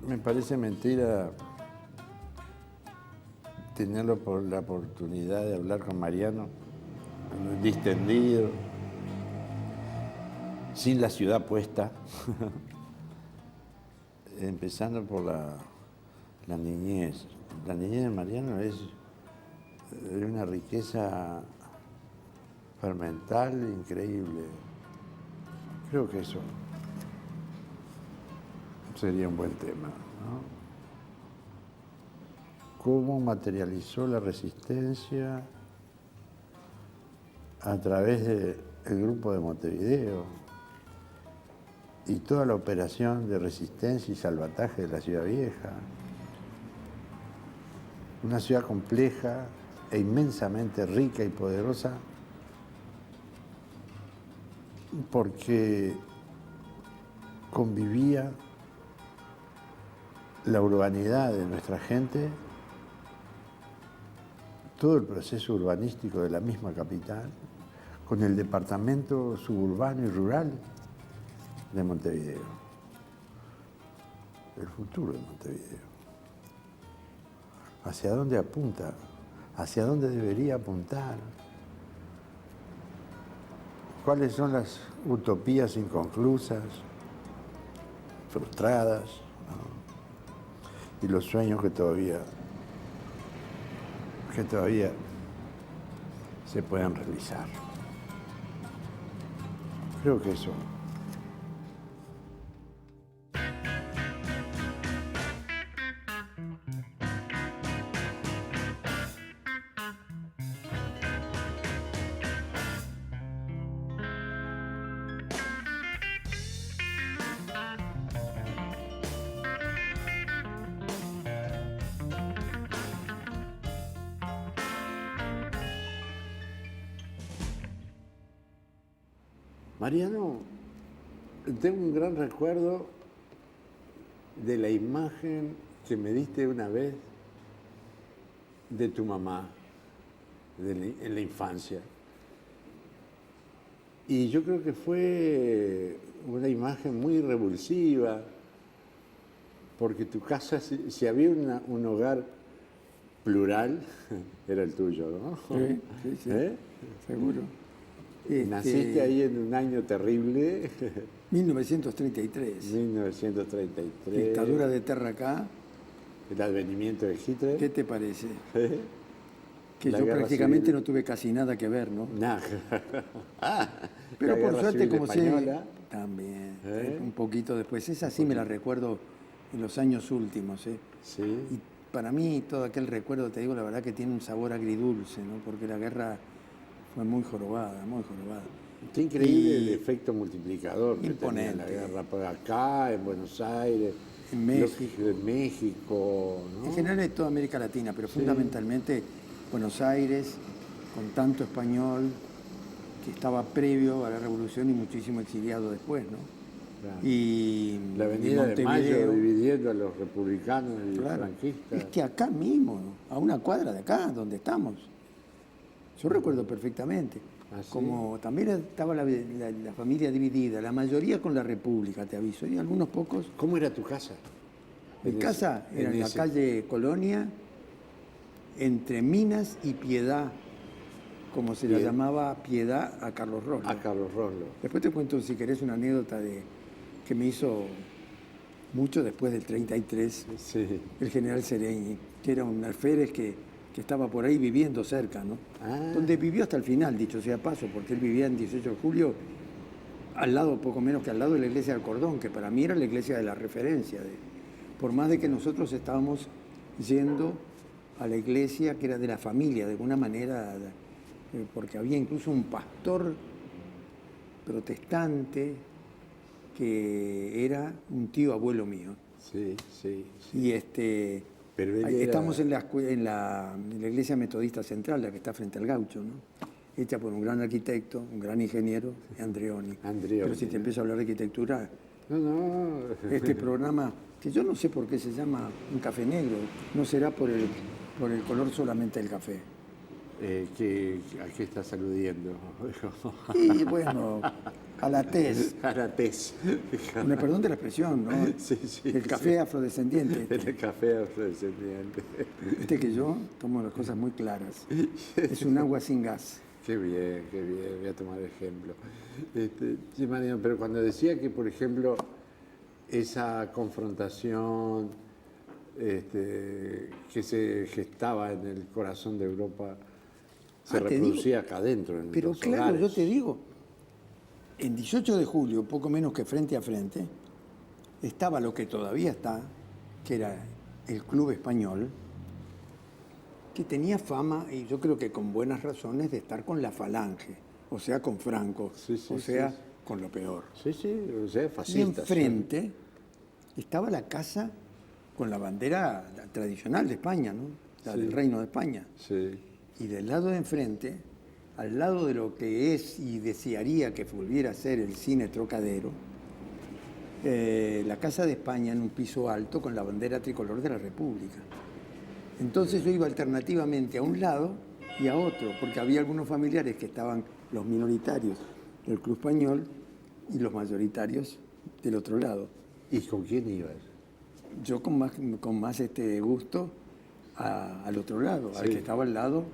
Me parece mentira tener la oportunidad de hablar con Mariano, distendido, sin la ciudad puesta, empezando por la niñez. La niñez de Mariano es de una riqueza fermental increíble. Creo que eso sería un buen tema, ¿no? Cómo materializó la resistencia a través del grupo de Montevideo y toda la operación de resistencia y salvataje de la ciudad vieja. Una ciudad compleja e inmensamente rica y poderosa porque convivía la urbanidad de nuestra gente, todo el proceso urbanístico de la misma capital, con el departamento suburbano y rural de Montevideo. El futuro de Montevideo. ¿Hacia dónde apunta? ¿Hacia dónde debería apuntar? ¿Cuáles son las utopías inconclusas, frustradas, ¿no? Y los sueños que todavía se pueden realizar? Creo que eso. Mariano, tengo un gran recuerdo de la imagen que me diste una vez de tu mamá en la infancia. Y yo creo que fue una imagen muy revulsiva, porque tu casa, si había un hogar plural, era el tuyo, ¿no? Sí, sí, sí. Seguro. Naciste ahí en un año terrible. 1933. 1933. Dictadura de Terra acá. El advenimiento de Hitler. ¿Qué te parece? Que yo prácticamente no tuve casi nada que ver, ¿no? Nada. Pero por suerte, como española. También, un poquito después. Esa sí me la recuerdo en los años últimos, Sí. Y para mí todo aquel recuerdo, te digo la verdad, que tiene un sabor agridulce, ¿no? Porque la guerra fue muy jorobada, muy jorobada. Qué increíble el efecto multiplicador que imponente. tenía la guerra. Por acá, en Buenos Aires, en México, ¿no? En general de toda América Latina, pero fundamentalmente Buenos Aires, con tanto español que estaba previo a la revolución y muchísimo exiliado después, ¿no? Claro. Y la Avenida de Mayo dividiendo a los republicanos y franquistas. Es que acá mismo, a una cuadra de acá, donde estamos, yo recuerdo perfectamente. ¿Ah, sí? Como también estaba la familia dividida, la mayoría con la República, te aviso, y algunos pocos. ¿Cómo era tu casa? Mi casa era en la calle Colonia, entre Minas y Piedad, como se la llamaba Piedad a Carlos Roslo. A Carlos Roslo. Después te cuento, si querés, una anécdota que me hizo mucho después del 33, el general Sereñi, que era un alférez que estaba por ahí viviendo cerca, ¿no? Donde vivió hasta el final, dicho sea paso, porque él vivía en 18 de julio, al lado, poco menos que al lado de la iglesia del Cordón, que para mí era la iglesia de la referencia. Por más de que nosotros estábamos yendo a la iglesia que era de la familia, de alguna manera, porque había incluso un pastor protestante que era un tío abuelo mío. Sí. Y estamos en la iglesia metodista central, la que está frente al Gaucho, ¿no? Hecha por un gran arquitecto, un gran ingeniero, Andreoni. Pero si te empiezo a hablar de arquitectura, este programa, que yo no sé por qué se llama Un Café Negro, no será por el color solamente del café. ¿A qué estás aludiendo? Y bueno, a la tez. A la tez. Me perdón de la expresión, ¿no? Sí, sí. El café afrodescendiente. El café afrodescendiente. Viste que yo tomo las cosas muy claras. Es un agua sin gas. Qué bien, qué bien. Voy a tomar ejemplo. Sí, Mariano, pero cuando decía que, por ejemplo, esa confrontación que se gestaba en el corazón de Europa se reproducía acá adentro. Pero claro, yo te digo, en 18 de julio, poco menos que frente a frente, estaba lo que todavía está, que era el Club Español, que tenía fama, y yo creo que con buenas razones, de estar con la Falange, o sea, con Franco, con lo peor. Sí, o sea, fascista. Y enfrente estaba la casa con la bandera tradicional de España, ¿no? La del Reino de España. Sí. Y del lado de enfrente, al lado de lo que es y desearía que volviera a ser el cine Trocadero, la Casa de España en un piso alto con la bandera tricolor de la República. Entonces yo iba alternativamente a un lado y a otro, porque había algunos familiares que estaban, los minoritarios del Club Español y los mayoritarios del otro lado. ¿Y con quién ibas? Yo con más gusto al otro lado, al que estaba al lado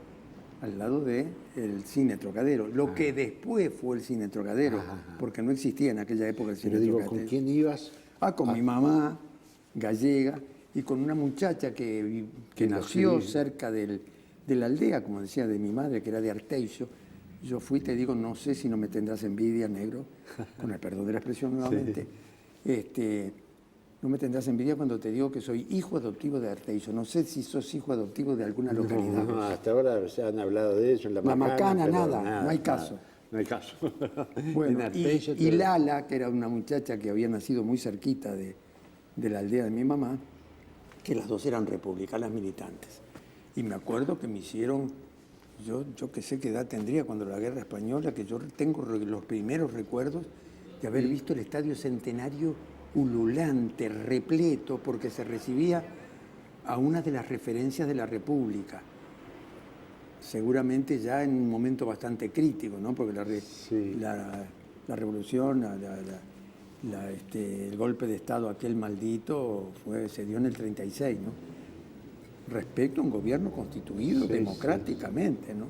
del cine Trocadero, lo que después fue el cine Trocadero, porque no existía en aquella época el cine Trocadero. ¿Con quién ibas? Con mi mamá, gallega, y con una muchacha que nació cerca de la aldea, como decía, de mi madre, que era de Arteixo. Yo fui, te digo, no sé si no me tendrás envidia, negro, con el perdón de la expresión nuevamente. No me tendrás envidia cuando te digo que soy hijo adoptivo de Arteixo. No sé si sos hijo adoptivo de alguna localidad. No, hasta ahora se han hablado de eso en la Macana, nada, no hay caso. No hay caso. Bueno, y Lala, que era una muchacha que había nacido muy cerquita de la aldea de mi mamá, que las dos eran republicanas militantes. Y me acuerdo que me hicieron, yo que sé qué edad tendría cuando la Guerra Española, que yo tengo los primeros recuerdos de haber visto el Estadio Centenario ululante, repleto, porque se recibía a una de las referencias de la República. Seguramente ya en un momento bastante crítico, ¿no? Porque la revolución, el golpe de Estado aquel maldito se dio en el 36, ¿no? Respecto a un gobierno constituido democráticamente, ¿no?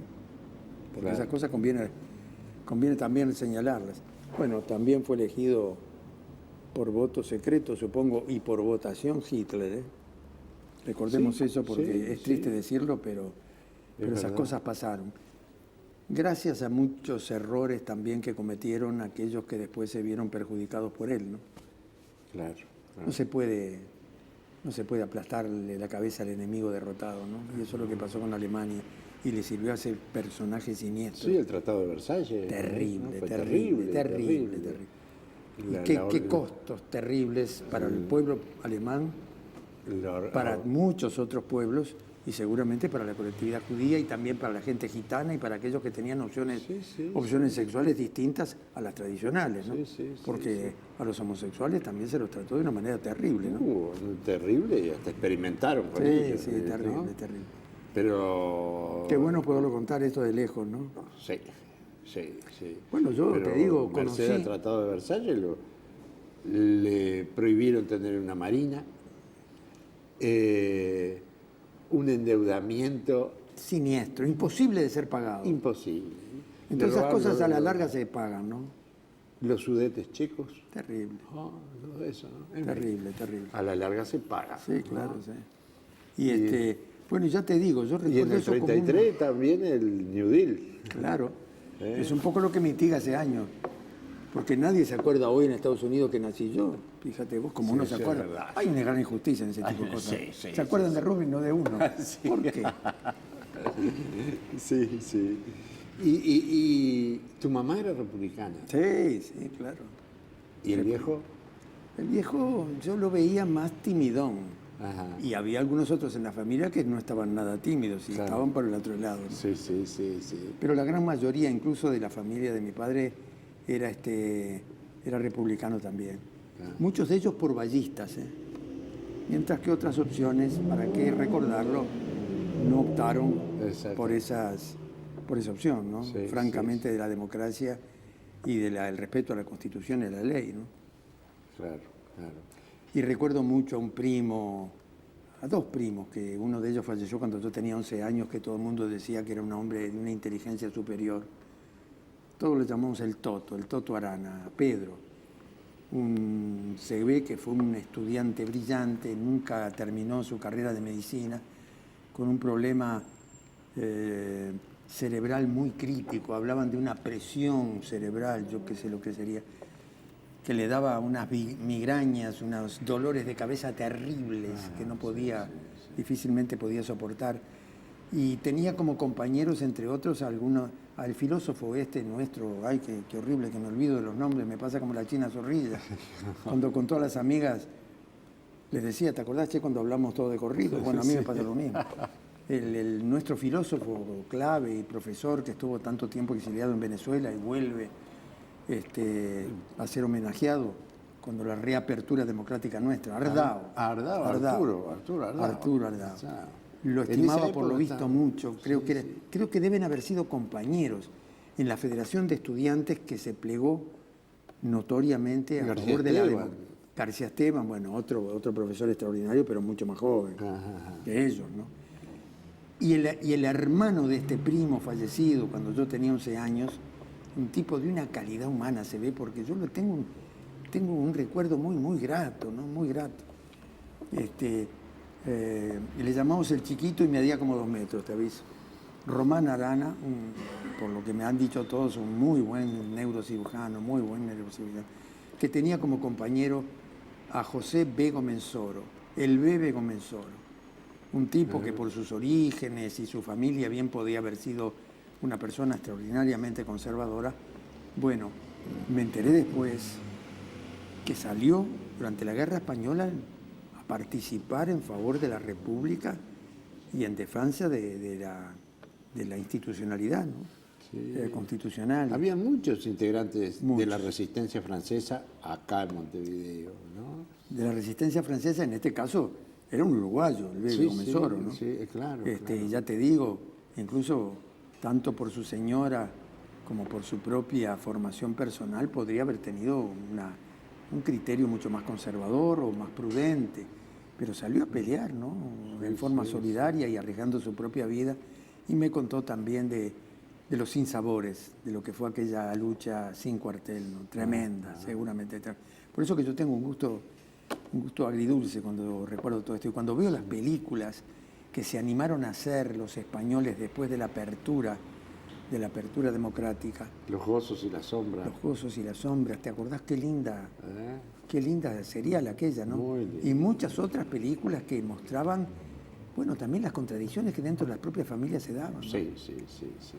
Porque esas cosas conviene también señalarlas. Bueno, también fue elegido por voto secreto, supongo, y por votación Hitler, ¿eh? Recordemos eso porque es triste decirlo, pero esas cosas pasaron. Gracias a muchos errores también que cometieron aquellos que después se vieron perjudicados por él, ¿no? Claro. No se puede aplastarle la cabeza al enemigo derrotado, ¿no? Y eso es lo que pasó con Alemania. Y le sirvió a ser personaje siniestro. Sí, el Tratado de Versalles. Terrible. Y qué costos terribles para el pueblo alemán, para muchos otros pueblos y seguramente para la colectividad judía y también para la gente gitana y para aquellos que tenían opciones sexuales distintas a las tradicionales, ¿no? Porque a los homosexuales también se los trató de una manera terrible, ¿no? Terrible y hasta experimentaron con ellos. Sí, terrible, ¿no? Terrible. Pero... Qué bueno poderlo contar esto de lejos, ¿no? Sí. Bueno, yo te digo, merced al Tratado de Versalles le prohibieron tener una marina, un endeudamiento... Siniestro, imposible de ser pagado. Imposible. Entonces esas cosas a la larga se pagan, ¿no? Los sudetes checos. Terrible. Todo eso, ¿no? Terrible. A la larga se paga. Sí, claro, sí. Y bueno, ya te digo, yo recuerdo y en el 33 también el New Deal. Claro. Es un poco lo que mitiga hace años. Porque nadie se acuerda hoy en Estados Unidos que nací yo. Fíjate vos, como uno se acuerda. Hay una gran injusticia en ese tipo de cosas. Se acuerdan de Rubin, no de uno. ¿Por qué? Sí. ¿Y tu mamá era republicana? Sí, claro. ¿Y el viejo? El viejo yo lo veía más timidón. Ajá. Y había algunos otros en la familia que no estaban nada tímidos y estaban por el otro lado, ¿no? Sí. Pero la gran mayoría, incluso de la familia de mi padre, era republicano también. Muchos de ellos por vallistas, ¿eh? Mientras que otras opciones, para qué recordarlo, no optaron por esas por esa opción, ¿no? Sí, Francamente, de la democracia y del respeto a la Constitución y a la ley, ¿no? Claro, claro. Y recuerdo mucho a un primo, a dos primos, que uno de ellos falleció cuando yo tenía 11 años, que todo el mundo decía que era un hombre de una inteligencia superior. Todos le llamamos el Toto Arana, Pedro. Se ve que fue un estudiante brillante, nunca terminó su carrera de medicina, con un problema cerebral muy crítico. Hablaban de una presión cerebral, yo qué sé lo que sería, que le daba unas migrañas, unos dolores de cabeza terribles que no podía, difícilmente podía soportar. Y tenía como compañeros, entre otros, al filósofo nuestro, ay, qué horrible que me olvido de los nombres, me pasa como la China Zorrilla, cuando con todas las amigas les decía, ¿te acordás, che, cuando hablamos todo de corrido? Bueno, a mí me pasa lo mismo. Nuestro filósofo clave y profesor que estuvo tanto tiempo exiliado en Venezuela y vuelve a ser homenajeado cuando la reapertura democrática nuestra, Arturo Ardao. Lo estimaba por lo visto mucho, creo que deben haber sido compañeros en la Federación de Estudiantes que se plegó notoriamente a favor de la democracia. García Esteban, bueno, otro profesor extraordinario, pero mucho más joven que ellos, ¿no? Y el hermano de este primo fallecido cuando yo tenía 11 años, un tipo de una calidad humana se ve, porque yo tengo un recuerdo muy, muy grato, ¿no? Muy grato. Y le llamamos el chiquito y medía como 2 metros, te aviso. Román Arana, por lo que me han dicho todos, un muy buen neurocirujano, que tenía como compañero a José Bego Mensoro, el Bebe Mensoro, un tipo que por sus orígenes y su familia bien podía haber sido una persona extraordinariamente conservadora. Bueno, me enteré después que salió durante la Guerra Española a participar en favor de la República y en defensa de la institucionalidad, ¿no? Sí. Constitucional. Había muchos integrantes de la resistencia francesa acá en Montevideo, ¿no? De la resistencia francesa, en este caso, era un uruguayo, el Bebe Mensoro, ¿no? Sí, claro, claro. Ya te digo, incluso tanto por su señora como por su propia formación personal, podría haber tenido un criterio mucho más conservador o más prudente, pero salió a pelear, ¿no? En forma solidaria y arriesgando su propia vida, y me contó también de los sinsabores, de lo que fue aquella lucha sin cuartel, ¿no? Tremenda, seguramente. Por eso que yo tengo un gusto agridulce cuando recuerdo todo esto, y cuando veo las películas que se animaron a hacer los españoles después de la apertura democrática. Los gozos y las sombras. Los gozos y las sombras, ¿te acordás qué linda serial aquella, ¿no? Muy linda. Y muchas otras películas que mostraban, bueno, también las contradicciones que dentro de las propias familias se daban, ¿no? Sí.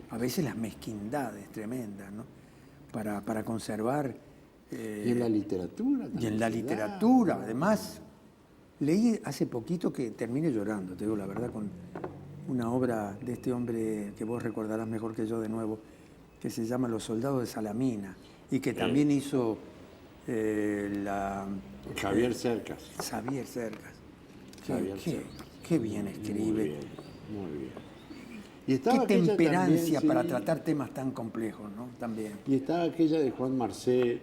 A veces las mezquindades tremendas, ¿no? Para conservar. Y en la literatura también. Y en la literatura, además. Leí hace poquito, que terminé llorando, te digo la verdad, con una obra de este hombre que vos recordarás mejor que yo de nuevo, que se llama Los Soldados de Salamina, y que también hizo Javier Cercas. Xavier Cercas. Qué bien escribe. Muy bien. Y estaba qué temperancia también, para tratar temas tan complejos, ¿no? También. Y estaba aquella de Juan Marcé,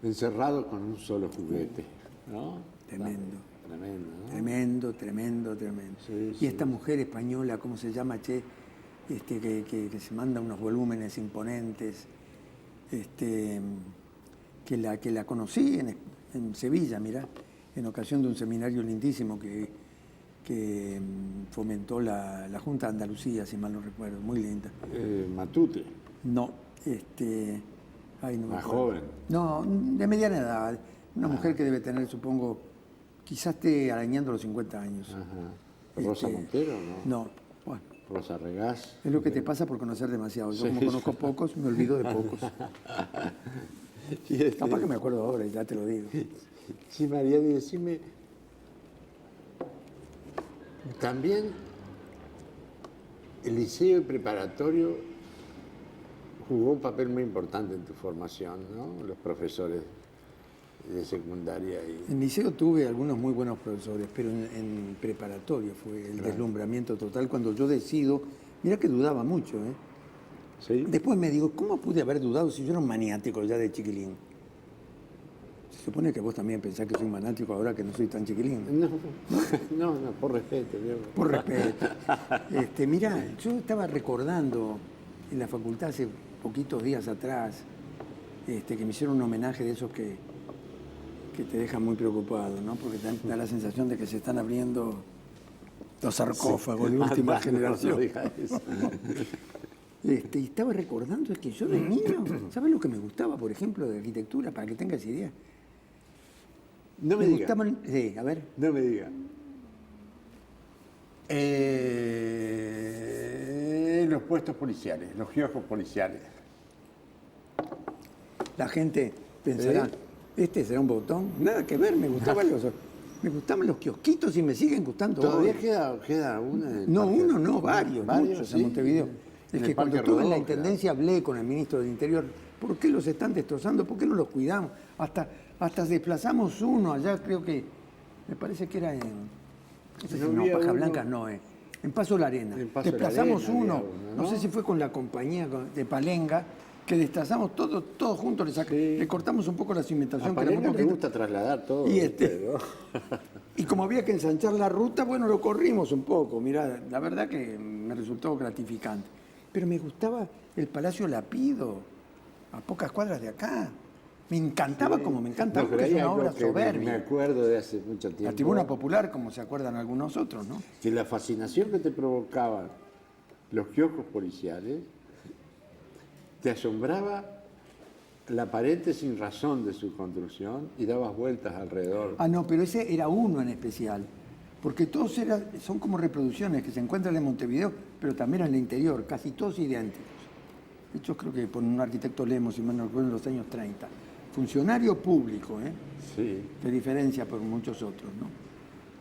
encerrado con un solo juguete, ¿no? Tremendo. Tremendo, ¿no? Tremendo. Sí, y esta mujer española, ¿cómo se llama, che? Que se manda unos volúmenes imponentes, que la conocí en Sevilla, mirá, en ocasión de un seminario lindísimo que fomentó la Junta de Andalucía, si mal no recuerdo, muy linda. Matute. No, más joven. No, de mediana edad, una mujer que debe tener, supongo, quizás esté arañando los 50 años. Ajá. ¿Rosa Montero, no? No, bueno. Rosa Regás. Es lo que te pasa por conocer demasiado. Yo, como conozco pocos, me olvido de pocos. Capaz que me acuerdo ahora, ya te lo digo. Sí, María, decime. También el liceo preparatorio jugó un papel muy importante en tu formación, ¿no? Los profesores de secundaria. En liceo tuve algunos muy buenos profesores, pero en preparatorio fue el deslumbramiento total cuando yo decido Mirá que dudaba mucho, ¿eh? ¿Sí? Después me digo, ¿cómo pude haber dudado si yo era un maniático ya de chiquilín? Se supone que vos también pensás que soy maniático ahora que no soy tan chiquilín. No, por respeto. Por respeto. Mirá, yo estaba recordando en la facultad hace poquitos días atrás que me hicieron un homenaje de esos que te dejan muy preocupado, ¿no? Porque da la sensación de que se están abriendo los sarcófagos de última generación. No diga eso. Y estaba recordando que yo de niño, ¿sabes lo que me gustaba, por ejemplo, de arquitectura? Para que tengas idea. No me diga. Gustaban, sí, a ver. No me diga. Los puestos policiales, los kioscos policiales. La gente pensará, ¿este será un botón? Nada que ver, me gustaban los kiosquitos y me siguen gustando. ¿Todavía hoy. queda uno? No, uno no, varios, muchos sí, en Montevideo. Es que cuando estuve en la Intendencia hablé con el ministro del Interior, ¿por qué los están destrozando? ¿Por qué no los cuidamos? Hasta desplazamos uno allá, creo que, me parece que era Paja Blanca no, en Paso la Arena. Desplazamos uno, no sé si fue con la compañía de Palenga, que desplazamos todos juntos, le cortamos un poco la cimentación. A Palenga le gusta trasladar todo. Y como había que ensanchar la ruta, bueno, lo corrimos un poco. Mirá, la verdad que me resultó gratificante. Pero me gustaba el Palacio Lapido, a pocas cuadras de acá. Me encantaba como me encanta, porque es una obra soberbia. Me acuerdo de hace mucho tiempo. La Tribuna Popular, como se acuerdan algunos otros, ¿no? Que la fascinación que te provocaban los kioscos policiales, te asombraba la pared sin razón de su construcción y dabas vueltas alrededor. Ah, no, pero ese era uno en especial. Porque todos son como reproducciones que se encuentran en Montevideo, pero también en el interior, casi todos idénticos. Hechos creo que por un arquitecto Lemos, si mal no recuerdo, en los años 30. Funcionario público, Sí. De diferencia por muchos otros, ¿no?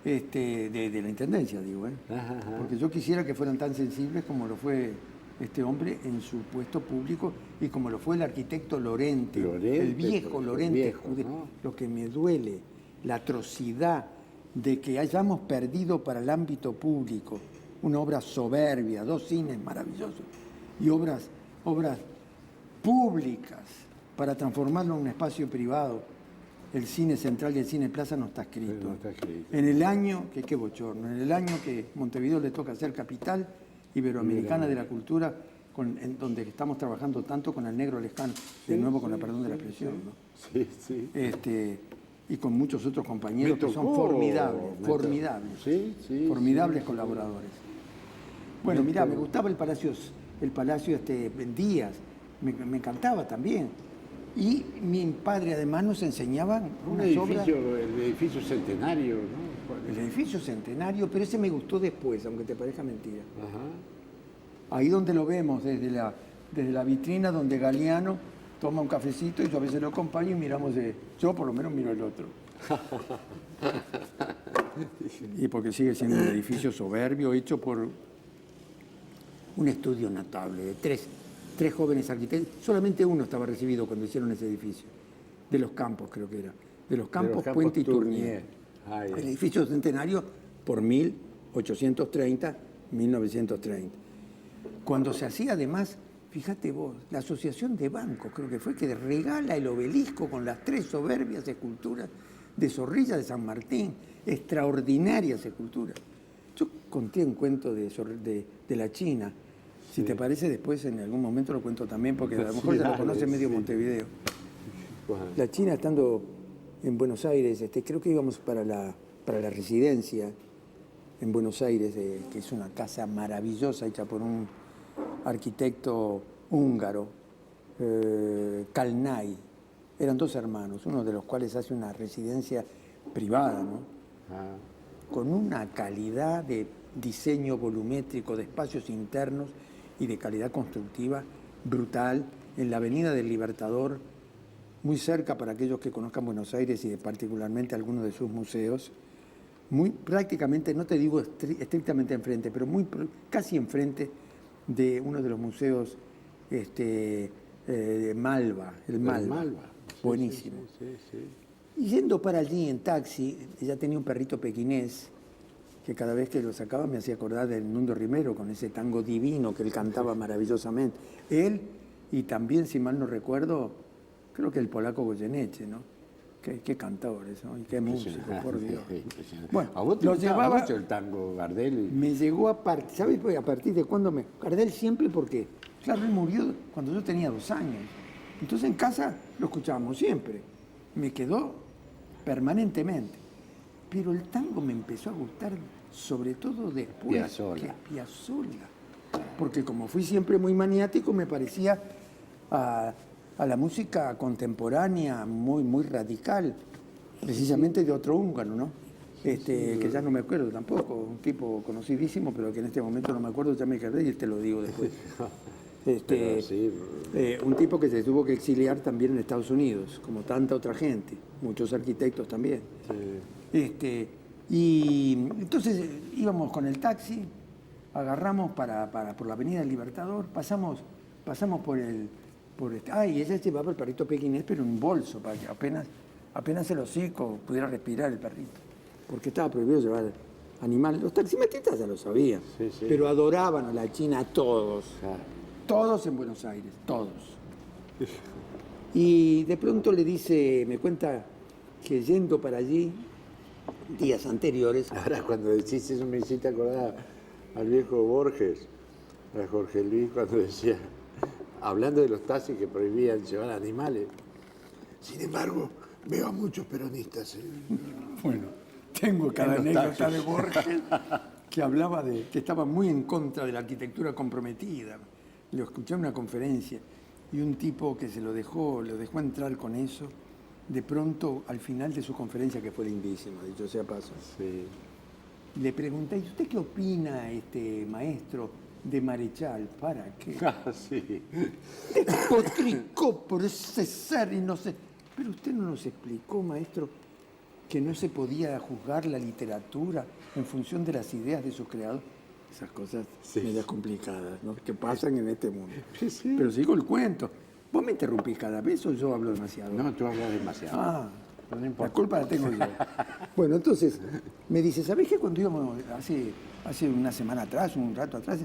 De la Intendencia, digo, Ajá. Porque yo quisiera que fueran tan sensibles como lo fue este hombre en su puesto público y como lo fue el arquitecto Lorente, el viejo Lorente. ¿No? Lo que me duele, la atrocidad de que hayamos perdido para el ámbito público una obra soberbia, 2 cines maravillosos y obras públicas para transformarlo en un espacio privado. El cine central y el cine plaza no está escrito. No está escrito. En el año, qué bochorno, en el año que Montevideo le toca ser capital iberoamericana de la cultura, en donde estamos trabajando tanto con el negro lejano, de nuevo con la perdón de la expresión, ¿no? Sí. Y con muchos otros compañeros que son formidables, formidables colaboradores. Bueno, mirá, me gustaba el palacio Díaz, me encantaba también. Y mi padre además nos enseñaba el edificio centenario, ¿no? El edificio centenario, pero ese me gustó después, aunque te parezca mentira. Ajá. Ahí donde lo vemos, desde la vitrina donde Galeano toma un cafecito y yo a veces lo acompaño y miramos yo por lo menos miro el otro. Y porque sigue siendo un edificio soberbio hecho por un estudio notable de tres jóvenes arquitectos. Solamente uno estaba recibido cuando hicieron ese edificio. De los Campos, creo que era. De los Campos, Puente y Tournier. El edificio centenario por 1830, 1930. Cuando se hacía además, fíjate vos, la Asociación de Bancos, creo que fue, que regala el obelisco con las 3 soberbias esculturas de Zorrilla de San Martín, extraordinarias esculturas. Yo conté un cuento de la China. Si te parece, después en algún momento lo cuento también, porque a lo mejor ya lo conoce medio Montevideo. La China, estando en Buenos Aires, creo que íbamos para la residencia en Buenos Aires, que es una casa maravillosa hecha por un arquitecto húngaro, Kalnay. Eran 2 hermanos, uno de los cuales hace una residencia privada, ¿no? Con una calidad de diseño volumétrico, de espacios internos y de calidad constructiva brutal, en la Avenida del Libertador, muy cerca para aquellos que conozcan Buenos Aires y particularmente algunos de sus museos, muy prácticamente, no te digo estrictamente enfrente, pero casi enfrente de uno de los museos de Malva, el Malva. Buenísimo. Sí. Y yendo para allí en taxi, ella tenía un perrito pequinés, que cada vez que lo sacaba me hacía acordar del Mundo Rimero con ese tango divino que él cantaba maravillosamente. Él y también, si mal no recuerdo, creo que el polaco Goyeneche, ¿no? Qué cantores, ¿no? Y qué músico, por Dios. Bueno, ¿a vos te gustaba mucho el tango, Gardel? Me llegó a partir, ¿sabes a partir de cuándo me...? Gardel siempre porque, claro, él murió cuando yo tenía 2 años. Entonces en casa lo escuchábamos siempre. Me quedó permanentemente. Pero el tango me empezó a gustar, sobre todo después que Piazzolla. Porque como fui siempre muy maniático, me parecía a la música contemporánea muy radical, precisamente de otro húngaro, ¿no? Que ya no me acuerdo tampoco, un tipo conocidísimo, pero que en este momento no me acuerdo, ya me quedé y te lo digo después. Un tipo que se tuvo que exiliar también en Estados Unidos, como tanta otra gente, muchos arquitectos también. Sí. Y entonces íbamos con el taxi, agarramos por la Avenida del Libertador, pasamos por y ella llevaba el perrito pequinés, pero en un bolso, para que apenas el hocico pudiera respirar el perrito, porque estaba prohibido llevar animales. Los taximetristas ya lo sabían, pero adoraban a la China, a todos. Todos en Buenos Aires, todos. Y de pronto me cuenta que yendo para allí, días anteriores... Ahora, cuando decís eso me hiciste acordar al viejo Borges, a Jorge Luis, cuando decía, hablando de los taxis que prohibían llevar animales. Sin embargo, veo a muchos peronistas. Bueno, tengo cada anécdota de Borges que hablaba que estaba muy en contra de la arquitectura comprometida. Lo escuché en una conferencia y un tipo que lo dejó entrar con eso, de pronto, al final de su conferencia, que fue lindísima, dicho sea paso, le pregunté, ¿y usted qué opina, maestro, de Marechal? ¿Para qué? Sí. Despotricó por ese ser y no sé. Pero usted no nos explicó, maestro, que no se podía juzgar la literatura en función de las ideas de sus creadores. Esas cosas medias complicadas, ¿no?, que pasan en este mundo. Sí. Pero sigo el cuento. ¿Vos me interrumpís cada vez o yo hablo demasiado? No, tú hablas demasiado. No importa. La culpa la tengo yo. Bueno, entonces, me dice, ¿sabés qué? Cuando íbamos hace una semana atrás, un rato atrás,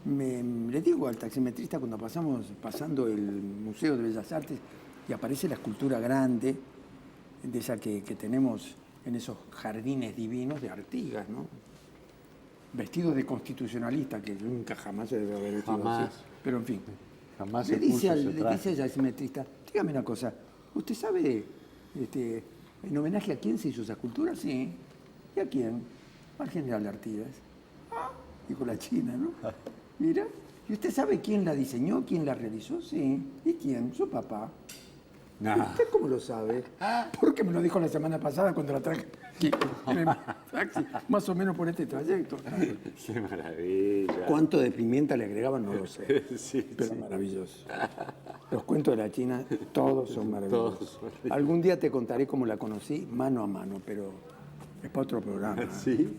le digo al taximetrista cuando pasando el Museo de Bellas Artes y aparece la escultura grande, de esa que tenemos en esos jardines divinos de Artigas, ¿no? Vestido de constitucionalista, que nunca jamás se debe haber vestido así. Pero en fin. Jamás le dice al taximetrista, dígame una cosa, ¿usted sabe en homenaje a quién se hizo esa escultura? Sí. ¿Y a quién? Al general Artigas. Dijo la China, ¿no? Mira. ¿Y usted sabe quién la diseñó, quién la realizó? Sí. ¿Y quién? Su papá. No. ¿Usted cómo lo sabe? Porque me lo dijo la semana pasada cuando la traje en el taxi, más o menos por este trayecto. ¡Qué maravilla! ¿Cuánto de pimienta le agregaban? No lo sé. Pero maravilloso. Los cuentos de la China, todos son maravillosos. Algún día te contaré cómo la conocí mano a mano, pero es para otro programa. Sí.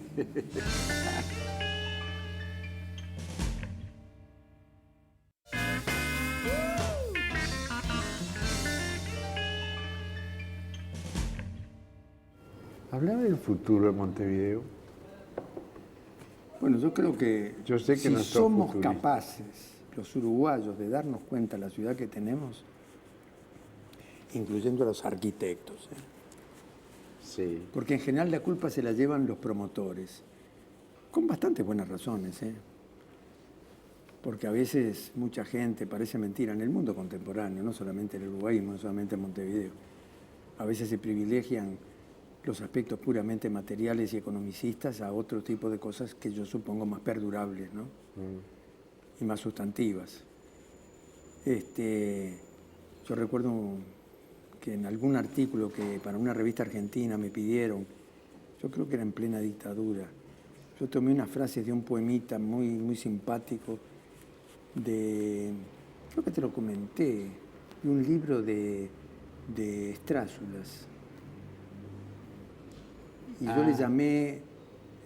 ¿Hablaba del futuro de Montevideo? Bueno, yo creo que, si no somos capaces, los uruguayos, de darnos cuenta de la ciudad que tenemos, incluyendo a los arquitectos, Sí. Porque en general la culpa se la llevan los promotores, con bastante buenas razones, Porque a veces mucha gente, parece mentira, en el mundo contemporáneo, no solamente en el Uruguay, no solamente en Montevideo, a veces se privilegian los aspectos puramente materiales y economicistas a otro tipo de cosas que yo supongo más perdurables, ¿no? Y más sustantivas. Yo recuerdo que en algún artículo que para una revista argentina me pidieron, yo creo que era en plena dictadura, yo tomé unas frases de un poemita muy simpático creo que te lo comenté, de un libro de Strázulas. Y yo le llamé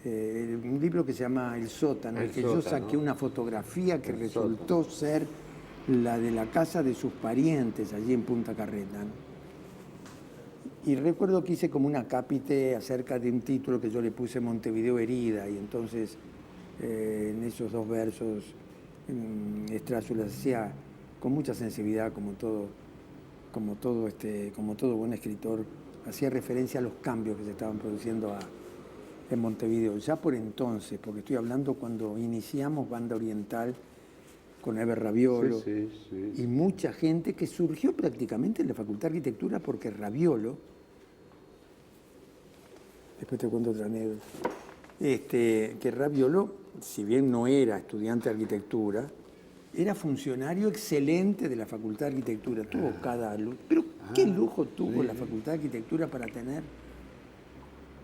un libro que se llama El Sótano, en el que yo saqué una fotografía que resultó ser la de la casa de sus parientes allí en Punta Carreta, ¿no? Y recuerdo que hice como una cápite acerca de un título que yo le puse Montevideo herida, y entonces en esos 2 versos Estrazo las hacía con mucha sensibilidad, como todo buen escritor, hacía referencia a los cambios que se estaban produciendo en Montevideo. Ya por entonces, porque estoy hablando cuando iniciamos Banda Oriental con Eber Raviolo, y mucha gente que surgió prácticamente en la Facultad de Arquitectura porque Raviolo, después te cuento otra anécdota, que Raviolo, si bien no era estudiante de arquitectura, era funcionario excelente de la Facultad de Arquitectura. Tuvo cada lujo. Pero qué lujo tuvo la Facultad de Arquitectura para tener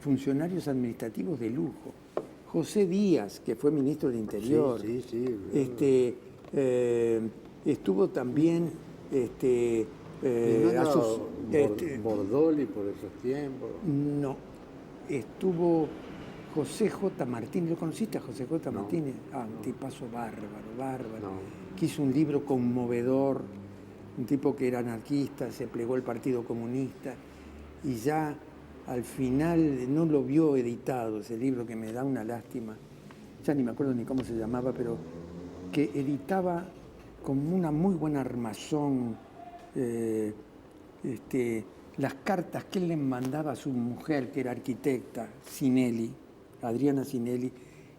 funcionarios administrativos de lujo. José Díaz, que fue ministro del Interior. Estuvo también Bordoli por esos tiempos. No, estuvo José J. Martínez. ¿Lo conociste a José J. Martínez? Un tipazo bárbaro. Que hizo un libro conmovedor, un tipo que era anarquista, se plegó al Partido Comunista y ya al final no lo vio editado, ese libro que me da una lástima. Ya ni me acuerdo ni cómo se llamaba, pero que editaba con una muy buena armazón las cartas que él le mandaba a su mujer, que era arquitecta, Sinelli, Adriana Sinelli,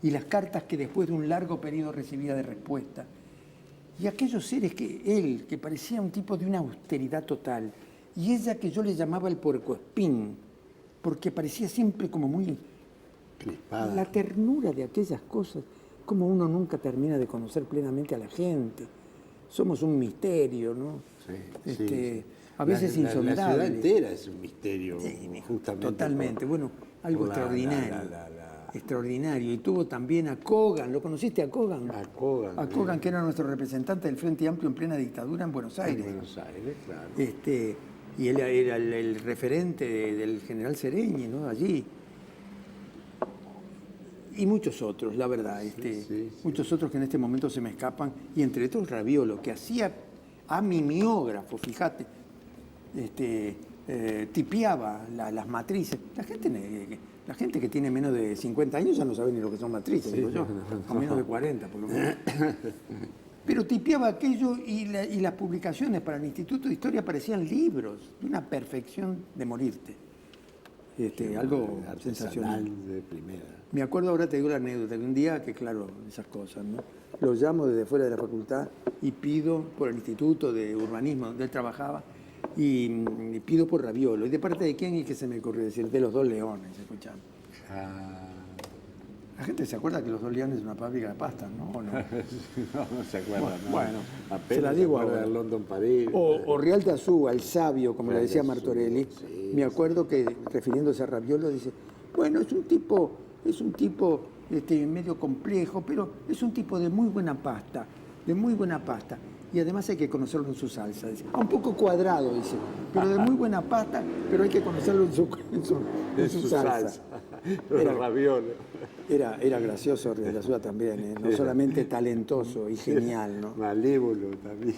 y las cartas que después de un largo periodo recibía de respuesta. Y aquellos seres que parecía un tipo de una austeridad total, y ella que yo le llamaba el puercoespín, porque parecía siempre como muy crispada. La ternura de aquellas cosas, como uno nunca termina de conocer plenamente a la gente. Somos un misterio, ¿no? Sí. A veces insondable. La ciudad entera es un misterio, justamente. Totalmente. Bueno, algo extraordinario. Extraordinario. Y tuvo también a Kogan. ¿Lo conociste a Kogan? A Kogan, que era nuestro representante del Frente Amplio en plena dictadura en Buenos Aires. En Buenos Aires, claro. Y él era el referente del general Sereñi, ¿no? Allí. Y muchos otros, la verdad. Muchos otros que en este momento se me escapan. Y entre otros Raviolo, que hacía a mimeógrafo, fíjate. Tipeaba las matrices. La gente que tiene menos de 50 años ya no sabe ni lo que son matrices, digo yo, o menos de 40 por lo menos. Pero tipeaba aquello y las publicaciones para el Instituto de Historia parecían libros, de una perfección de morirte. Algo sensacional. De primera. Me acuerdo, ahora te digo la anécdota, de un día que, claro, esas cosas, ¿no? Lo llamo desde fuera de la facultad y pido por el Instituto de Urbanismo donde él trabajaba, y pido por Raviolo. ¿Y de parte de quién? Y que se me ocurrió decir, de Los Dos Leones, escuchame. La gente se acuerda que Los Dos Leones es una fábrica de pastas, ¿no? ¿O no? No se acuerda, ¿no? Bueno, apenas se la digo ahora. ahora. London Paris. O Real de Azúa, el sabio, como le decía Martorelli. Me acuerdo que, refiriéndose a Raviolo, dice, bueno, es un tipo medio complejo, pero es un tipo de muy buena pasta, Y además hay que conocerlo en su salsa. Dice. Un poco cuadrado, dice, pero de muy buena pasta, pero hay que conocerlo en su salsa. Era Raviolo. Era gracioso Real de Azúa también, no solamente talentoso y genial, ¿no? Malévolo también.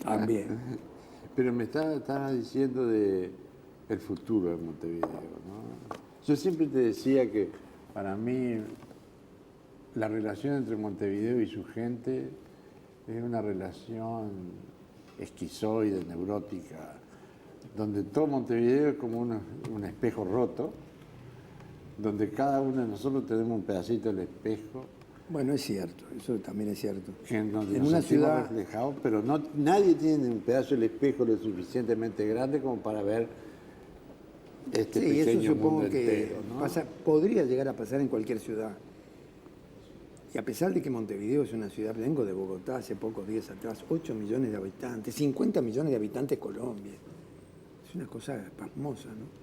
También. Pero me estaba diciendo de el futuro de Montevideo, ¿no? Yo siempre te decía que para mí la relación entre Montevideo y su gente es una relación esquizoide, neurótica, donde todo Montevideo es como un espejo roto, donde cada uno de nosotros tenemos un pedacito del espejo. Bueno, es cierto, eso también es cierto. En donde en nos una sentimos ciudad reflejados, pero nadie tiene un pedazo del espejo lo suficientemente grande como para ver este pequeño eso supongo mundo que entero, ¿no? podría llegar a pasar en cualquier ciudad. Y a pesar de que Montevideo es una ciudad, vengo de Bogotá hace pocos días atrás, 8 millones de habitantes, 50 millones de habitantes Colombia. Es una cosa pasmosa, ¿no?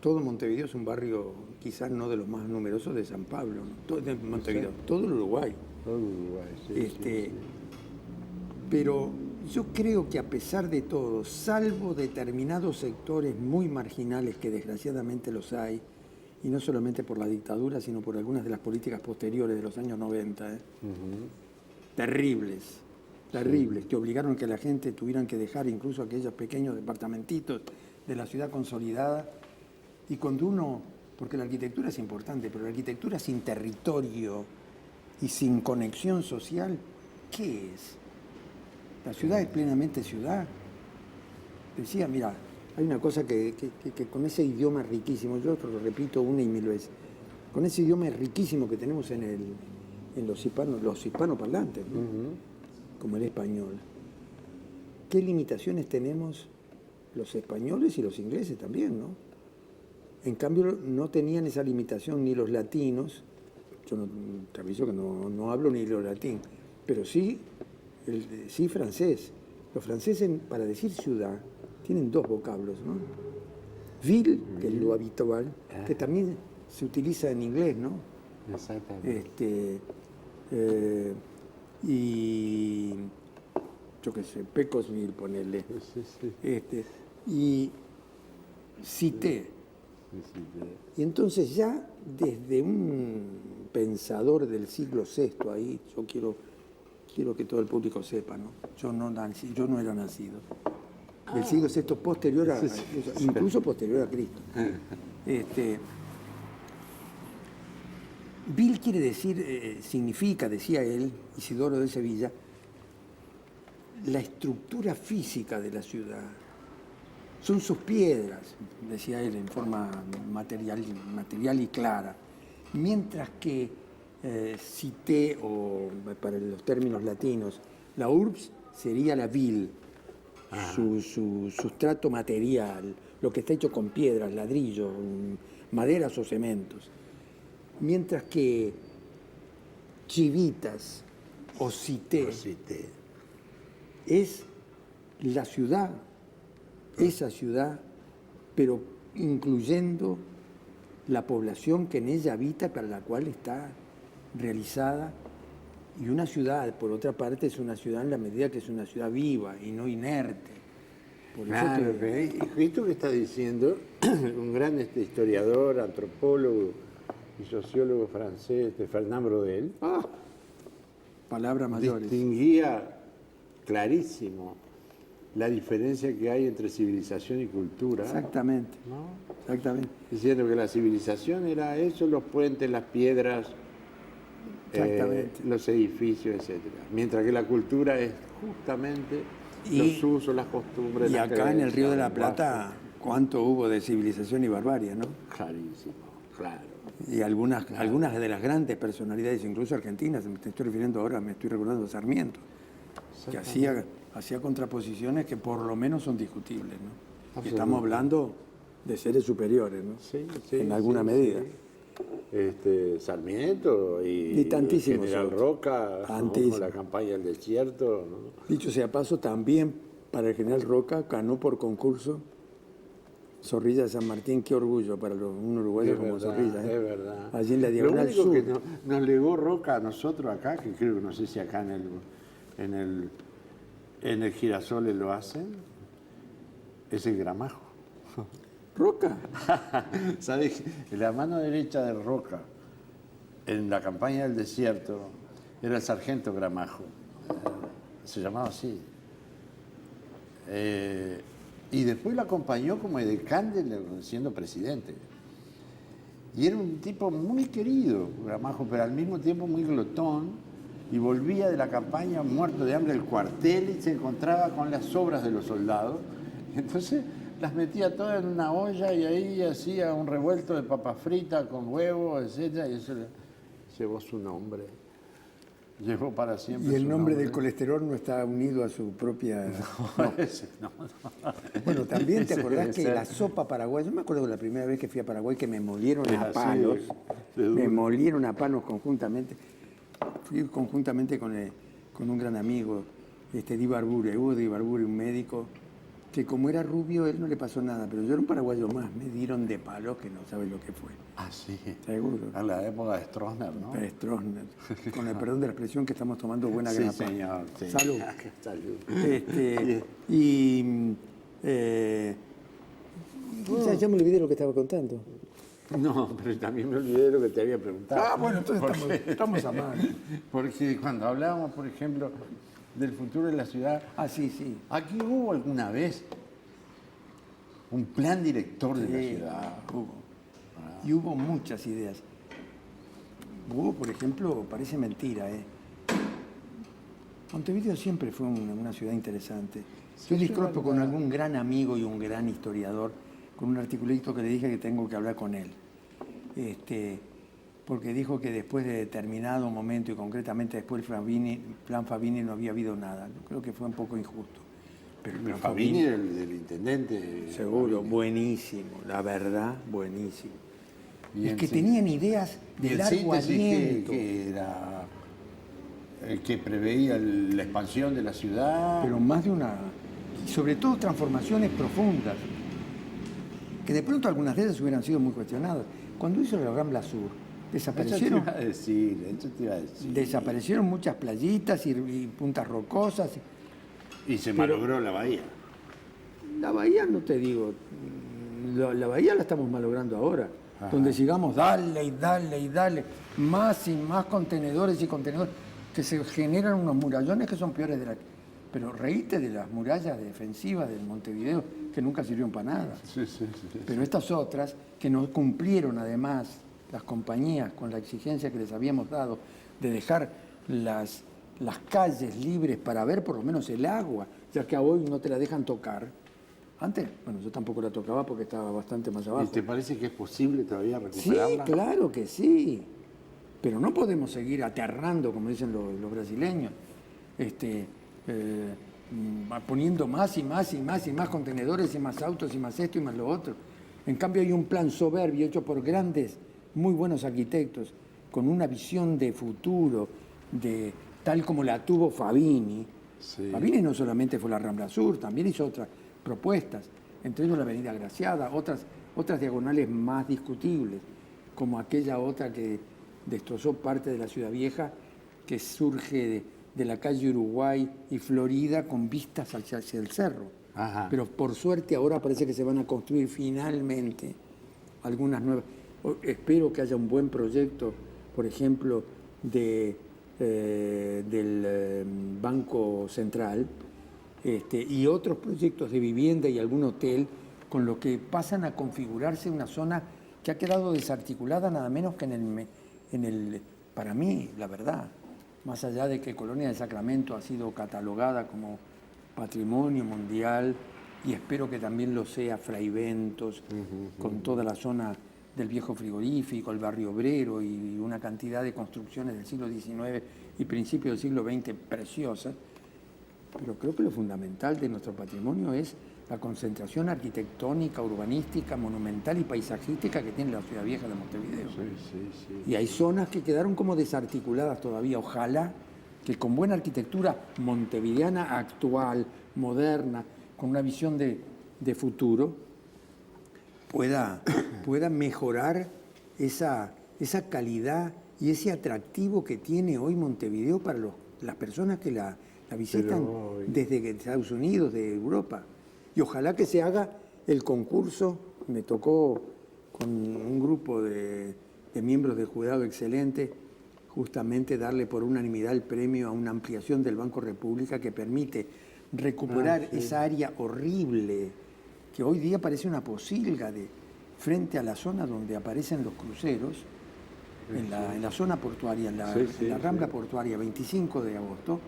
Todo Montevideo es un barrio quizás no de los más numerosos de San Pablo, ¿no? Todo de Montevideo, todo el Uruguay. Todo Uruguay, sí. Pero yo creo que a pesar de todo, salvo determinados sectores muy marginales que desgraciadamente los hay, y no solamente por la dictadura, sino por algunas de las políticas posteriores de los años 90, terribles, que obligaron a que la gente tuvieran que dejar incluso aquellos pequeños departamentitos de la ciudad consolidada. Y cuando uno, porque la arquitectura es importante, pero la arquitectura sin territorio y sin conexión social, ¿qué es? La ciudad es plenamente ciudad. Decía, mira, hay una cosa que con ese idioma riquísimo, yo lo repito una y mil veces, con ese idioma riquísimo que tenemos en los hispanoparlantes, ¿no? Como el español, ¿qué limitaciones tenemos los españoles y los ingleses también, ¿no? En cambio, no tenían esa limitación ni los latinos. Yo te aviso que no hablo ni lo latín, pero sí francés. Los franceses, para decir ciudad, tienen dos vocablos, ¿no? Ville, que es lo habitual, que también se utiliza en inglés, ¿no? Exactamente. Y yo qué sé, Pecosville, ponerle. Y cité. Y entonces ya desde un pensador del siglo VI ahí, yo quiero que todo el público sepa, ¿no? Yo no era nacido. El siglo VI posterior incluso posterior a Cristo. Vil quiere decir, significa, decía él, Isidoro de Sevilla, la estructura física de la ciudad. Son sus piedras, decía él, en forma material y clara. Mientras que cité, o para los términos latinos, la urbs sería la vil, su sustrato material, lo que está hecho con piedras, ladrillos, maderas o cementos. Mientras que Civitas o cité es la ciudad, esa ciudad, pero incluyendo la población que en ella habita, para la cual está realizada. Y una ciudad, por otra parte, es una ciudad en la medida que es una ciudad viva y no inerte. Por eso esto que está diciendo un gran historiador, antropólogo y sociólogo francés, Fernand Braudel, palabras mayores, distinguía clarísimo la diferencia que hay entre civilización y cultura. Exactamente. ¿No? Exactamente. Diciendo que la civilización era eso, los puentes, las piedras, los edificios, etc. Mientras que la cultura es justamente los usos, las costumbres. Y acá en el Río de la Plata, ¿cuánto hubo de civilización y barbarie, no? Clarísimo, claro. Y algunas de las grandes personalidades, incluso argentinas, me estoy refiriendo ahora, me estoy recordando a Sarmiento, que hacía contraposiciones que por lo menos son discutibles, ¿no? Y estamos hablando de seres superiores, ¿no? Sí, en alguna medida. Sarmiento y tantísimos General otros. Roca, con la campaña del desierto, ¿no? Dicho sea paso, también para el General Roca ganó por concurso Zorrilla de San Martín. Qué orgullo para un uruguayo como Zorrilla. Es verdad. Allí en la diagonal sur. Lo único que nos legó Roca a nosotros acá, que creo que no sé si acá en el Girasoles lo hacen, es el gramajo. ¿Roca? ¿Sabes? La mano derecha de Roca en la campaña del desierto era el sargento Gramajo. Se llamaba así. Y después lo acompañó como edecán siendo presidente. Y era un tipo muy querido, Gramajo, pero al mismo tiempo muy glotón. Y volvía de la campaña muerto de hambre al cuartel y se encontraba con las sobras de los soldados. Y entonces las metía todas en una olla y ahí hacía un revuelto de papas fritas con huevos, etc. Y eso llevó su nombre. Llevó para siempre. ¿Y el nombre del colesterol no está unido a su propia...? No. Bueno, también te acordás que la sopa paraguaya, yo me acuerdo de la primera vez que fui a Paraguay que me molieron a palos, conjuntamente. Fui conjuntamente con un gran amigo, Hugo de Ibarbure, un médico, que como era rubio, él no le pasó nada, pero yo era un paraguayo más, me dieron de palos que no sabes lo que fue. Ah, sí. Seguro. A la época de Stroessner, ¿no? De Stroessner. Con el perdón de la expresión que estamos tomando buena grapa. Sí, señor. Sí. Salud. Salud. Ya me olvidé de lo que estaba contando. No, pero también me olvidé de lo que te había preguntado. Bueno, entonces estamos a mano. Porque cuando hablábamos, por ejemplo, del futuro de la ciudad... Sí. Aquí hubo alguna vez un plan director de la ciudad. Hubo. Y hubo muchas ideas. Hubo, por ejemplo, parece mentira, Montevideo siempre fue una ciudad interesante. Sí, Yo discrepo con verdad. algún gran amigo y un gran historiador, con un articulito que le dije que tengo que hablar con él. Porque dijo que después de determinado momento, y concretamente después del plan Fabini, no había habido nada. Yo creo que fue un poco injusto. Pero el plan Fabini era el del intendente. seguro, Fabini. buenísimo, la verdad, buenísimo. Y Es en que sí- tenían ideas y de en largo síntesis, aliento. que era el que preveía la expansión de la ciudad. Pero más de una... Y sobre todo transformaciones profundas, que de pronto algunas de ellas hubieran sido muy cuestionadas. Cuando hizo la Rambla Sur, Eso te desaparecieron, iba a decir, eso te iba a decir. desaparecieron muchas playitas y puntas rocosas. Y se malogró la bahía. La bahía, no te digo, la bahía la estamos malogrando ahora, Ajá. donde sigamos dale y dale y dale, más y más contenedores y contenedores, que se generan unos murallones que son peores de la... Pero reíte de las murallas defensivas del Montevideo, que nunca sirvieron para nada. Sí, sí, sí. Pero estas otras, que no cumplieron además las compañías con la exigencia que les habíamos dado de dejar las calles libres para ver por lo menos el agua, ya que a hoy no te la dejan tocar. Antes, bueno, yo tampoco la tocaba porque estaba bastante más abajo. ¿Y te parece que es posible todavía Sí, recuperarla? claro que sí. Pero no podemos seguir aterrando, como dicen los brasileños, poniendo más y más y más y más contenedores y más autos y más esto y más lo otro. En cambio hay un plan soberbio hecho por grandes, muy buenos arquitectos, con una visión de futuro, tal como la tuvo Fabini. Sí. Fabini no solamente fue la Rambla Sur, también hizo otras propuestas, entre ellos la Avenida Graciada, otras diagonales más discutibles, como aquella otra que destrozó parte de la Ciudad Vieja, que surge de la calle Uruguay y Florida con vistas hacia el cerro. Ajá. Pero por suerte ahora parece que se van a construir finalmente algunas nuevas. Espero que haya un buen proyecto, por ejemplo, del Banco Central, y otros proyectos de vivienda y algún hotel, con lo que pasan a configurarse una zona que ha quedado desarticulada nada menos que para mí, la verdad, más allá de que Colonia del Sacramento ha sido catalogada como patrimonio mundial, y espero que también lo sea Fraiventos, con toda la zona del viejo frigorífico, el barrio obrero y una cantidad de construcciones del siglo XIX y principios del siglo XX preciosas. Pero creo que lo fundamental de nuestro patrimonio es la concentración arquitectónica, urbanística, monumental y paisajística que tiene la Ciudad Vieja de Montevideo. Sí. Y hay zonas que quedaron como desarticuladas todavía. Ojalá que con buena arquitectura montevideana actual, moderna, con una visión de futuro, pueda mejorar esa calidad y ese atractivo que tiene hoy Montevideo para las personas que la visitan desde Estados Unidos, de Europa. Y ojalá que se haga el concurso. Me tocó con un grupo de miembros del jurado excelente justamente darle por unanimidad el premio a una ampliación del Banco República que permite recuperar esa área horrible que hoy día parece una posilga frente a la zona donde aparecen los cruceros, en la zona portuaria, en la Rambla Portuaria, 25 de agosto.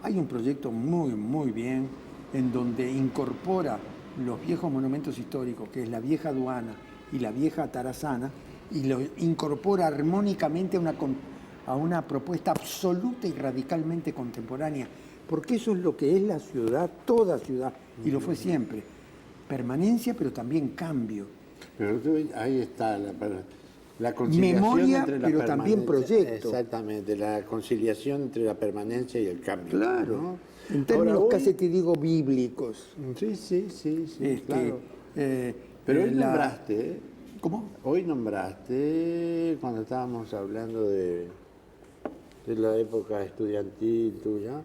Hay un proyecto muy, muy bien en donde incorpora los viejos monumentos históricos, que es la vieja aduana y la vieja tarazana, y lo incorpora armónicamente a una propuesta absoluta y radicalmente contemporánea, porque eso es lo que es la ciudad, toda ciudad, y lo fue siempre. Permanencia, pero también cambio. Pero ahí está la conciliación Memoria, entre la pero también permanencia. proyecto. Exactamente, la conciliación entre la permanencia y el cambio. Claro, ¿no? en términos Ahora, casi te digo bíblicos. Sí, claro. Pero hoy nombraste, ¿Cómo? hoy nombraste, cuando estábamos hablando de la época estudiantil tuya,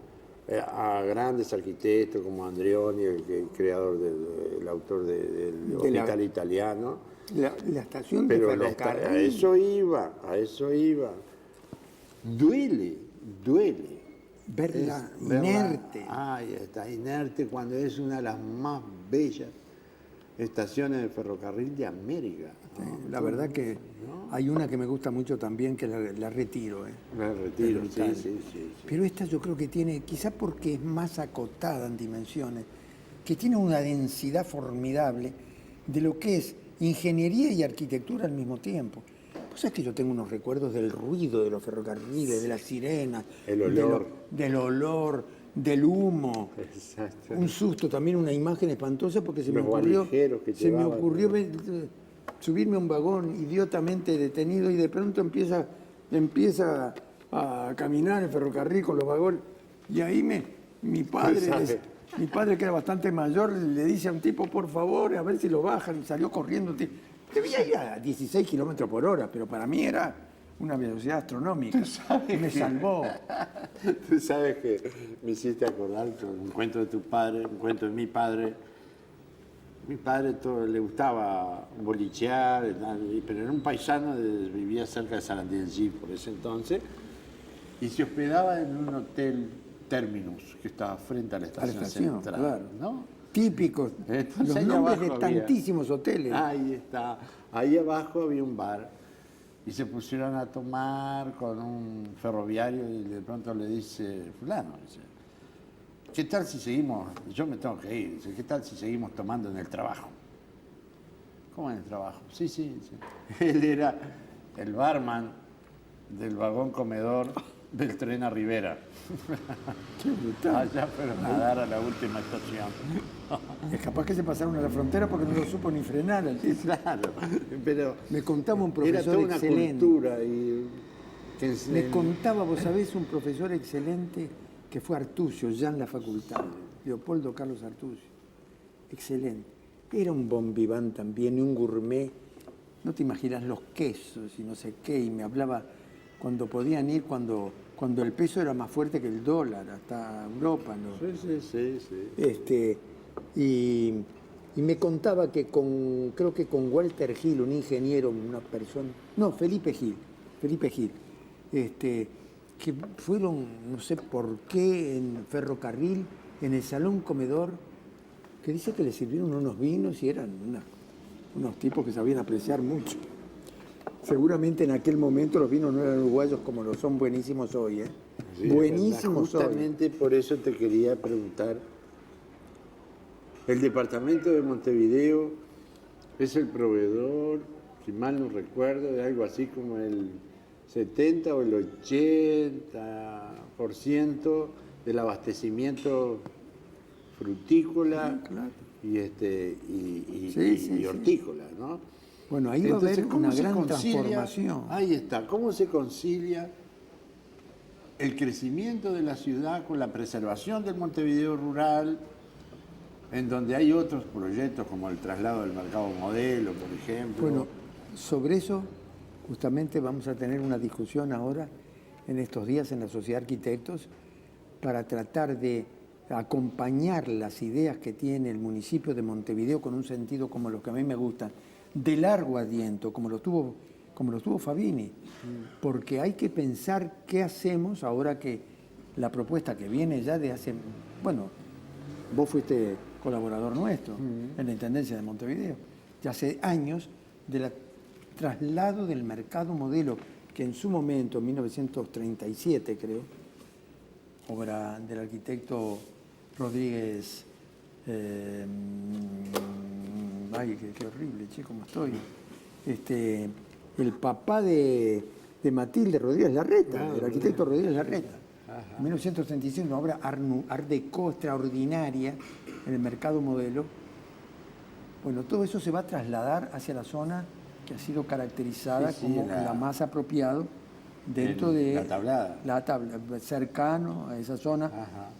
a grandes arquitectos como Andreoni, el creador el autor del Hospital Italiano. La estación de Pero ferrocarril. a eso iba. Duele. Verla Verla, inerte. está inerte cuando es una de las más bellas estaciones de ferrocarril de América. La verdad que hay una que me gusta mucho también, que la Retiro. La Retiro, sí. Pero esta yo creo que tiene, quizás porque es más acotada en dimensiones, que tiene una densidad formidable de lo que es ingeniería y arquitectura al mismo tiempo. Pues sabés que yo tengo unos recuerdos del ruido de los ferrocarriles, de las sirenas, el olor. del olor, del humo. Exacto. Un susto, también una imagen espantosa porque se me ocurrió subirme a un vagón idiotamente detenido y de pronto empieza a caminar el ferrocarril con los vagones y ahí mi padre, que era bastante mayor, le dice a un tipo, por favor, a ver si lo bajan, y salió corriendo. Debía ir a 16 kilómetros por hora, pero para mí era una velocidad astronómica. Me salvó. Tú sabes que me hiciste acordar un cuento de tu padre, un cuento de mi padre. Mi padre le gustaba bolichear, pero era un paisano, vivía cerca de Sarandí del Gil por ese entonces, y se hospedaba en un hotel Terminus, que estaba frente a la estación central. Claro. ¿No? Típicos, Entonces, los nombres de tantísimos hoteles. Ahí está. Ahí abajo había un bar. Y se pusieron a tomar con un ferroviario y de pronto le dice, fulano, dice, ¿qué tal si seguimos? Yo me tengo que ir. Dice, ¿qué tal si seguimos tomando en el trabajo? ¿Cómo en el trabajo? Sí. Él era el barman del vagón comedor del tren a Rivera. Qué brutal. Allá fueron a dar a la última estación. Es capaz que se pasaron a la frontera porque no lo supo ni frenar. Claro, pero me contaba un profesor era toda una excelente. Cultura me contaba, vos sabés, un profesor excelente que fue Artucio, ya en la facultad, Leopoldo Carlos Artucio. Excelente. Era un bon vivant también, un gourmet. No te imaginas los quesos y no sé qué. Y me hablaba cuando podían ir, cuando el peso era más fuerte que el dólar, hasta Europa, ¿no? Sí. Y me contaba que creo que con Walter Gil, un ingeniero, una persona... No, Felipe Gil, que fueron, no sé por qué, en ferrocarril, en el salón comedor, que dice que le sirvieron unos vinos y eran unos tipos que sabían apreciar mucho. Seguramente en aquel momento los vinos no eran uruguayos como lo son buenísimos hoy, ¿eh? Sí, buenísimos justamente hoy. Por eso te quería preguntar. El departamento de Montevideo es el proveedor, si mal no recuerdo, de algo así como el 70 o el 80% del abastecimiento frutícola y hortícola, ¿no? Bueno, ahí va a haber una gran transformación. Ahí está. ¿Cómo se concilia el crecimiento de la ciudad con la preservación del Montevideo rural, en donde hay otros proyectos como el traslado del mercado modelo, por ejemplo? Bueno, sobre eso justamente vamos a tener una discusión ahora, en estos días, en la Sociedad de Arquitectos, para tratar de acompañar las ideas que tiene el municipio de Montevideo con un sentido como los que a mí me gustan, de largo aliento, como lo tuvo Fabini, porque hay que pensar qué hacemos ahora que la propuesta que viene ya de hace... Bueno, vos fuiste colaborador nuestro en la Intendencia de Montevideo, ya hace años, del traslado del mercado modelo, que en su momento, en 1937 creo, obra del arquitecto Rodríguez... ay, qué horrible, che, cómo estoy. El papá de Matilde Rodríguez Larreta, el arquitecto Rodríguez Larreta. En 1935, una obra Art Deco extraordinaria en el mercado modelo. Bueno, todo eso se va a trasladar hacia la zona que ha sido caracterizada como la más apropiado dentro de la tablada, cercano a esa zona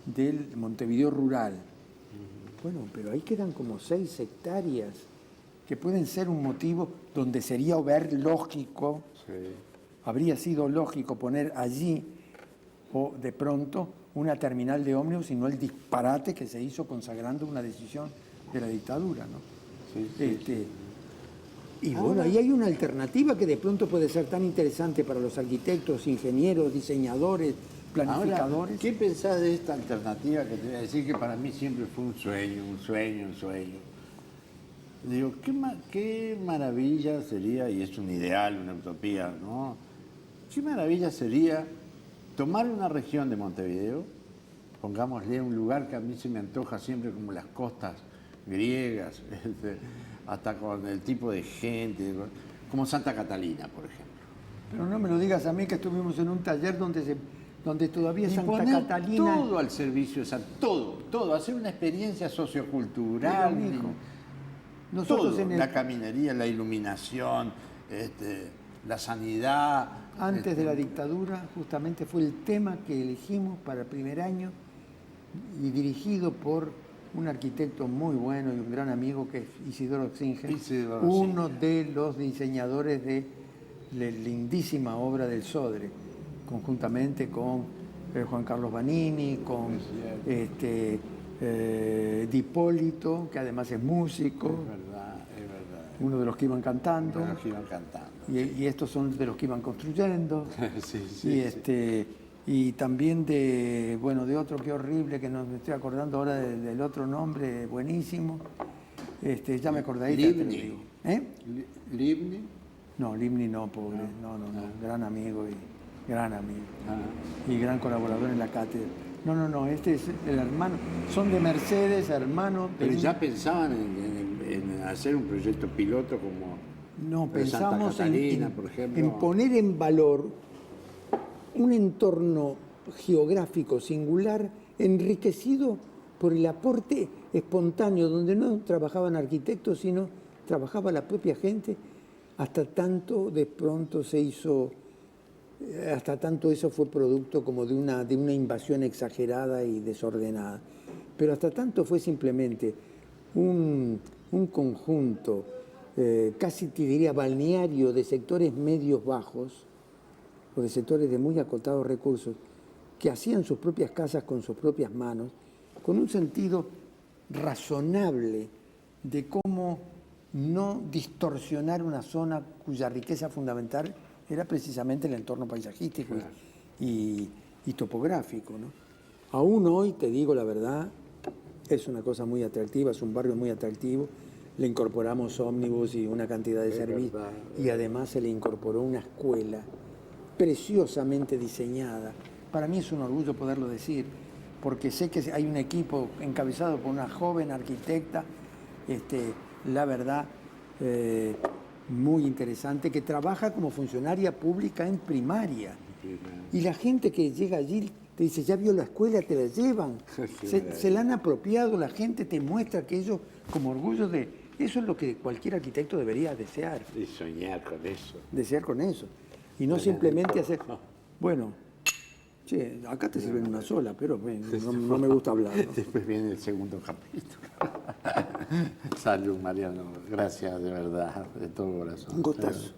del Montevideo rural. Bueno, pero ahí quedan como 6 hectáreas que pueden ser un motivo donde sería lógico, habría sido lógico poner allí o de pronto una terminal de ómnibus y no el disparate que se hizo consagrando una decisión de la dictadura, ¿no? Y bueno, ahí hay una alternativa que de pronto puede ser tan interesante para los arquitectos, ingenieros, diseñadores, planificadores. Ahora, ¿qué pensás de esta alternativa que te voy a decir que para mí siempre fue un sueño? Digo, qué maravilla sería, y es un ideal, una utopía, ¿no? Qué maravilla sería tomar una región de Montevideo, pongámosle un lugar que a mí se me antoja siempre como las costas griegas, hasta con el tipo de gente, como Santa Catalina, por ejemplo. Pero no me lo digas a mí, que estuvimos en un taller donde todavía Y Santa poner Catalina... todo al servicio de todo, hacer una experiencia sociocultural, Pero, mijo, nosotros todo, la caminería, la iluminación, la sanidad. Antes de la dictadura, justamente fue el tema que elegimos para el primer año y dirigido por un arquitecto muy bueno y un gran amigo que es Isidoro Xingen, uno de los diseñadores de la lindísima obra del Sodre, conjuntamente con Juan Carlos Vanini, con Di Ippolito, que además es músico. Es verdad. Uno de los que iban cantando. Uno de los que iban cantando. Y estos son de los que iban construyendo. Sí. Y también de otro que horrible, que no me estoy acordando ahora del otro nombre, buenísimo. Ya me acordé. Livni. ¿Livni? No, Livni no, pobre. No. Gran amigo y gran colaborador en la cátedra. No, este es el hermano. Son de Mercedes, hermano. Pero ya pensaban en hacer un proyecto piloto como no, pensamos Santa Catalina, por ejemplo. En poner en valor un entorno geográfico singular enriquecido por el aporte espontáneo, donde no trabajaban arquitectos, sino trabajaba la propia gente, hasta tanto de pronto eso fue producto como de una invasión exagerada y desordenada. Pero hasta tanto fue simplemente un conjunto, casi te diría balneario, de sectores medios bajos, o de sectores de muy acotados recursos, que hacían sus propias casas con sus propias manos, con un sentido razonable de cómo no distorsionar una zona cuya riqueza fundamental era precisamente el entorno paisajístico y topográfico, ¿no? Aún hoy, te digo la verdad, es una cosa muy atractiva, es un barrio muy atractivo. Le incorporamos ómnibus y una cantidad de servicios, y además se le incorporó una escuela preciosamente diseñada. Para mí es un orgullo poderlo decir, porque sé que hay un equipo encabezado por una joven arquitecta, la verdad, muy interesante, que trabaja como funcionaria pública en primaria. Y la gente que llega allí te dice, ya vio la escuela, te la llevan. Se la han apropiado, la gente te muestra que ellos, como orgullo de... Eso es lo que cualquier arquitecto debería desear. Y soñar con eso. Desear con eso. Y no simplemente hacer... Bueno, che, acá te sirven una sola, pero no me gusta hablar, ¿no? Después viene el segundo capítulo. Salud, Mariano. Gracias, de verdad, de todo corazón. Un gustazo.